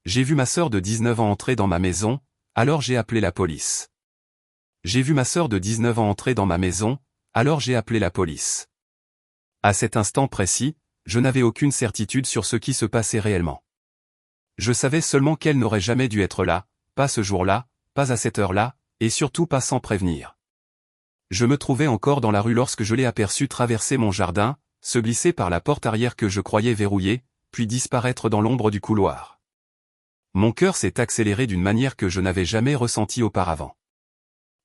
J'ai vu ma sœur de 19 ans entrer dans ma maison, alors j'ai appelé la police. J'ai vu ma sœur de 19 ans entrer dans ma maison, alors j'ai appelé la police. À cet instant précis, je n'avais aucune certitude sur ce qui se passait réellement. Je savais seulement qu'elle n'aurait jamais dû être là, pas ce jour-là, pas à cette heure-là, et surtout pas sans prévenir. Je me trouvais encore dans la rue lorsque je l'ai aperçue traverser mon jardin, se glisser par la porte arrière que je croyais verrouillée, puis disparaître dans l'ombre du couloir. Mon cœur s'est accéléré d'une manière que je n'avais jamais ressentie auparavant.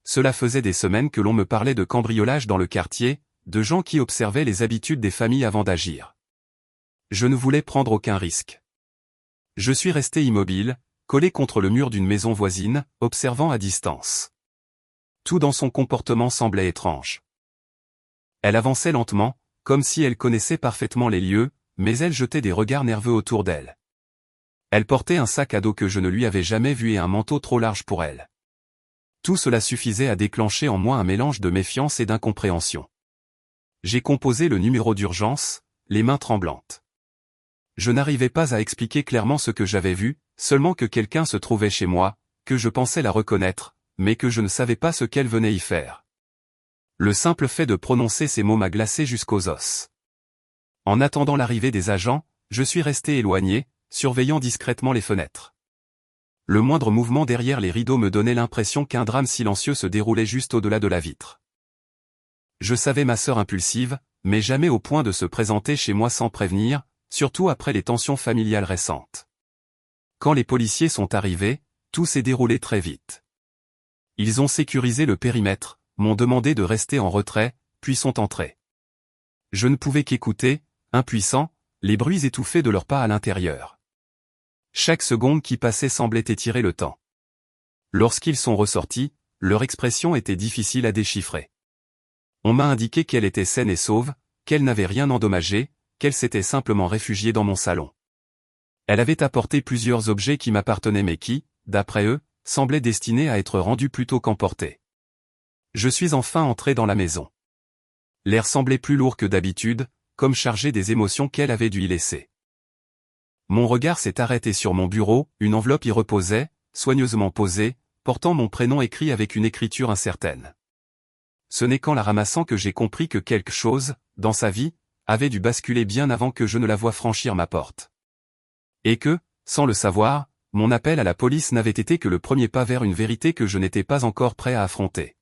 Cela faisait des semaines que l'on me parlait de cambriolage dans le quartier, de gens qui observaient les habitudes des familles avant d'agir. Je ne voulais prendre aucun risque. Je suis resté immobile, collé contre le mur d'une maison voisine, observant à distance. Tout dans son comportement semblait étrange. Elle avançait lentement, comme si elle connaissait parfaitement les lieux, mais elle jetait des regards nerveux autour d'elle. Elle portait un sac à dos que je ne lui avais jamais vu et un manteau trop large pour elle. Tout cela suffisait à déclencher en moi un mélange de méfiance et d'incompréhension. J'ai composé le numéro d'urgence, les mains tremblantes. Je n'arrivais pas à expliquer clairement ce que j'avais vu, seulement que quelqu'un se trouvait chez moi, que je pensais la reconnaître, mais que je ne savais pas ce qu'elle venait y faire. Le simple fait de prononcer ces mots m'a glacé jusqu'aux os. En attendant l'arrivée des agents, je suis resté éloigné, surveillant discrètement les fenêtres. Le moindre mouvement derrière les rideaux me donnait l'impression qu'un drame silencieux se déroulait juste au-delà de la vitre. Je savais ma sœur impulsive, mais jamais au point de se présenter chez moi sans prévenir, surtout après les tensions familiales récentes. Quand les policiers sont arrivés, tout s'est déroulé très vite. Ils ont sécurisé le périmètre, m'ont demandé de rester en retrait, puis sont entrés. Je ne pouvais qu'écouter, impuissant, les bruits étouffés de leurs pas à l'intérieur. Chaque seconde qui passait semblait étirer le temps. Lorsqu'ils sont ressortis, leur expression était difficile à déchiffrer. On m'a indiqué qu'elle était saine et sauve, qu'elle n'avait rien endommagé, qu'elle s'était simplement réfugiée dans mon salon. Elle avait apporté plusieurs objets qui m'appartenaient mais qui, d'après eux, semblaient destinés à être rendus plutôt qu'emportés. Je suis enfin entré dans la maison. L'air semblait plus lourd que d'habitude, comme chargé des émotions qu'elle avait dû y laisser. Mon regard s'est arrêté sur mon bureau, une enveloppe y reposait, soigneusement posée, portant mon prénom écrit avec une écriture incertaine. Ce n'est qu'en la ramassant que j'ai compris que quelque chose, dans sa vie, avait dû basculer bien avant que je ne la voie franchir ma porte. Et que, sans le savoir, mon appel à la police n'avait été que le premier pas vers une vérité que je n'étais pas encore prêt à affronter.